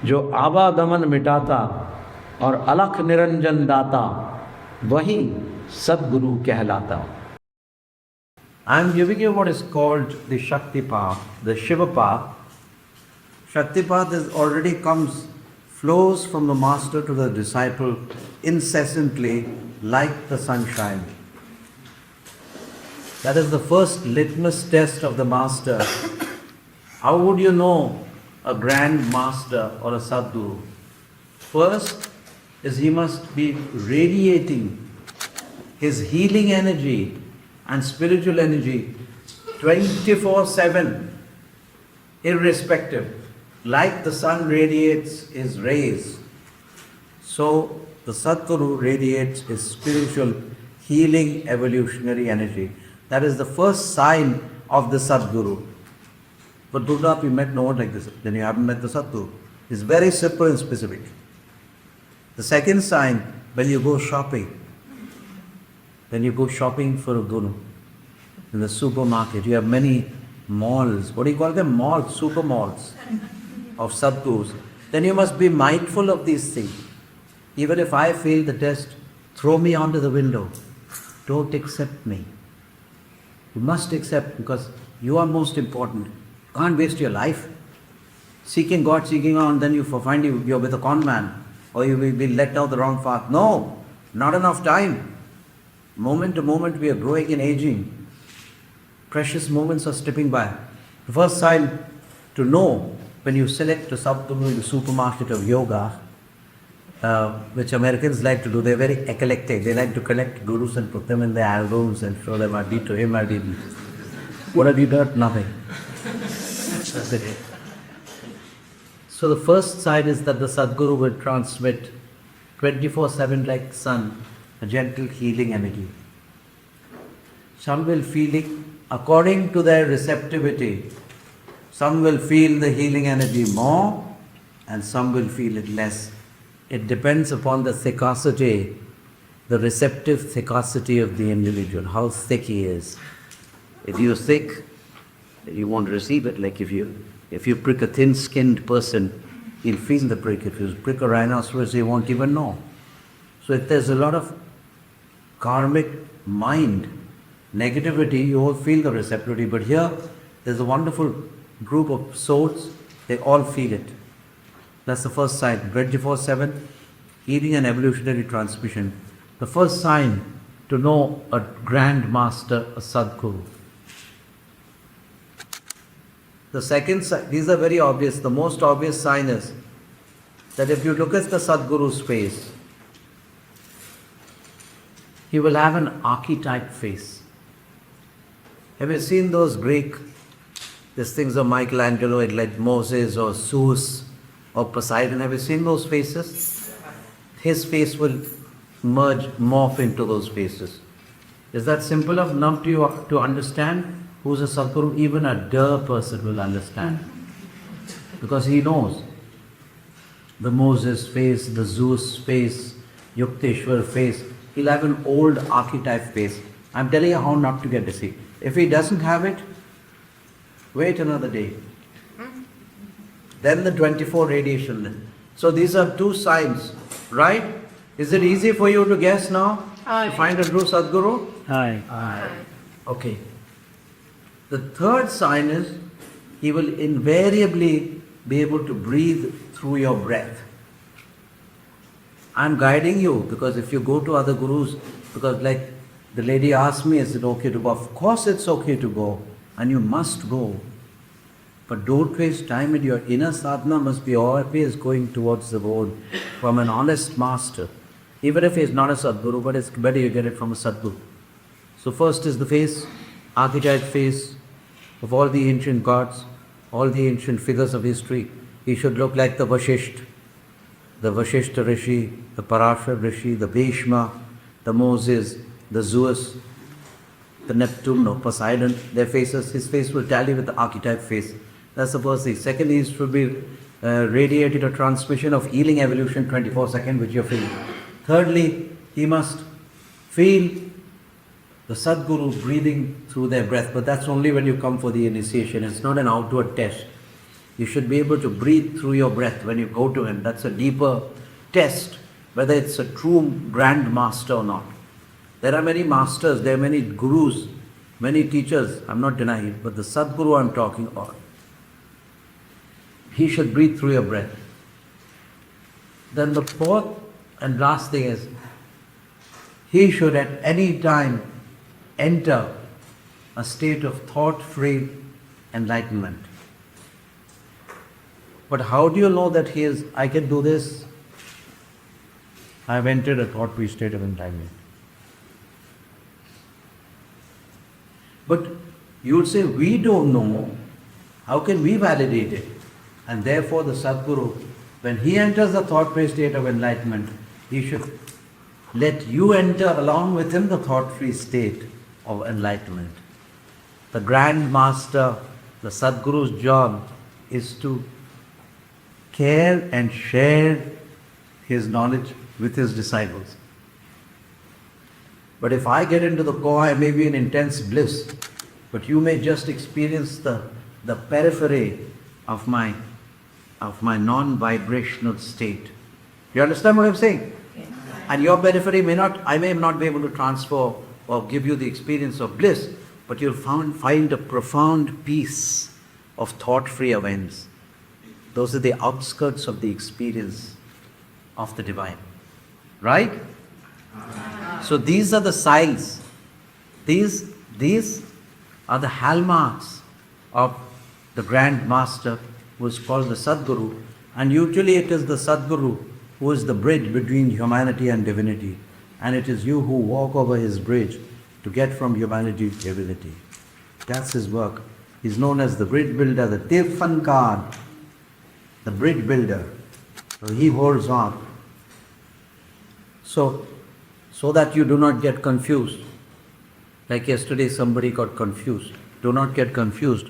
जो आवादमन मिटाता और अलख निरंजन दाता, वही सद्गुरु कहलाता. I am giving you what is called the Shakti path, the Shiva path. Shakti path is already flows from the master to the disciple incessantly like the sunshine. That is the first litmus test of the master. How would you know a grand master or a Sadguru? First is he must be radiating his healing energy and spiritual energy 24/7, irrespective. Like the sun radiates his rays, so the Satguru radiates his spiritual healing evolutionary energy. That is the first sign of the Satguru. But Gurunath, we met no one like this. Then you haven't met the Satguru. It's very simple and specific. The second sign, when you go shopping, for a Guru, in the supermarket, you have many malls. What do you call them? Malls, super malls of Sadgurus. Then you must be mindful of these things. Even if I fail the test, throw me onto the window. Don't accept me. You must accept, because you are most important. You can't waste your life seeking God, seeking on, then you find you're with a con man, or you will be led down the wrong path. No, not enough time. Moment to moment we are growing and aging. Precious moments are slipping by. The first sign to know when you select a Sadguru in the supermarket of yoga, which Americans like to do, they're very eclectic. They like to collect gurus and put them in their albums and show them, I did to him, I did. What have you done? Nothing. That's it. So the first sign is that the Sadguru will transmit 24/7 like sun, a gentle healing energy. Some will feel it according to their receptivity. Some will feel the healing energy more and some will feel it less. It depends upon the thickosity, the receptive thickosity of the individual, how thick he is. If you're thick, you won't receive it. Like if you prick a thin-skinned person, he'll feel the prick. If you prick a rhinoceros, he won't even know. So if there's a lot of karmic mind, negativity, you will feel the receptivity. But here, there's a wonderful group of souls, they all feel it. That's the first sign. 24/7, healing and evolutionary transmission. The first sign to know a grand master, a Sadguru. The second sign, these are very obvious. The most obvious sign is that if you look at the Sadguru's face, he will have an archetype face. Have you seen those Greek, these things of Michelangelo, like Moses or Zeus or Poseidon? Have you seen those faces? His face will morph into those faces. Is that simple enough to understand who's a Sadguru? Even a dull person will understand. Because he knows the Moses face, the Zeus face, Yukteswar face. He'll have an old archetype face. I'm telling you how not to get deceived. If he doesn't have it, wait another day. Then the 24 radiation. So these are two signs, right? Is it easy for you to guess now? To find a true Sadguru? Aye. Okay. The third sign is he will invariably be able to breathe through your breath. I'm guiding you, because if you go to other gurus, because like the lady asked me, is it okay to go? Of course it's okay to go, and you must go. But don't waste time, and your inner sadhana must be always going towards the goal from an honest master. Even if he's not a Sadguru, but it's better you get it from a Sadguru. So first is the face, archetype face of all the ancient gods, all the ancient figures of history. He should look like the Vashishta Rishi, the Parashar Rishi, the Bhishma, the Moses, the Zeus, the Neptune, or Poseidon. Their faces, his face will tally with the archetype face. That's the first thing. Second, he should be radiated a transmission of healing evolution 24/7, which you're feeling. Thirdly, he must feel the Sadguru breathing through their breath, but that's only when you come for the initiation. It's not an outward test. You should be able to breathe through your breath when you go to him. That's a deeper test, whether it's a true grand master or not. There are many masters, there are many gurus, many teachers, I'm not denying it, but the Satguru I'm talking about, he should breathe through your breath. Then the fourth and last thing is, he should at any time enter a state of thought-free enlightenment. But how do you know that I can do this? I've entered a thought-free state of enlightenment. But you would say, we don't know. How can we validate it? And therefore the Satguru, when he enters the thought-free state of enlightenment, he should let you enter along with him the thought-free state of enlightenment. The Grand Master, the Satguru's job is to care and share his knowledge with his disciples. But if I get into the core, I may be in intense bliss, but you may just experience the periphery of my non-vibrational state. You understand what I'm saying? Yes. And your periphery I may not be able to transfer or give you the experience of bliss, but you'll find a profound peace of thought-free awareness. Those are the outskirts of the experience of the divine. Right? So these are the signs. These are the hallmarks of the Grand Master, who is called the Satguru. And usually it is the Satguru who is the bridge between humanity and divinity. And it is you who walk over his bridge to get from humanity to divinity. That's his work. He's known as the bridge builder, the Tirthankar, the bridge builder. So he holds on. So that you do not get confused. Like yesterday somebody got confused. Do not get confused.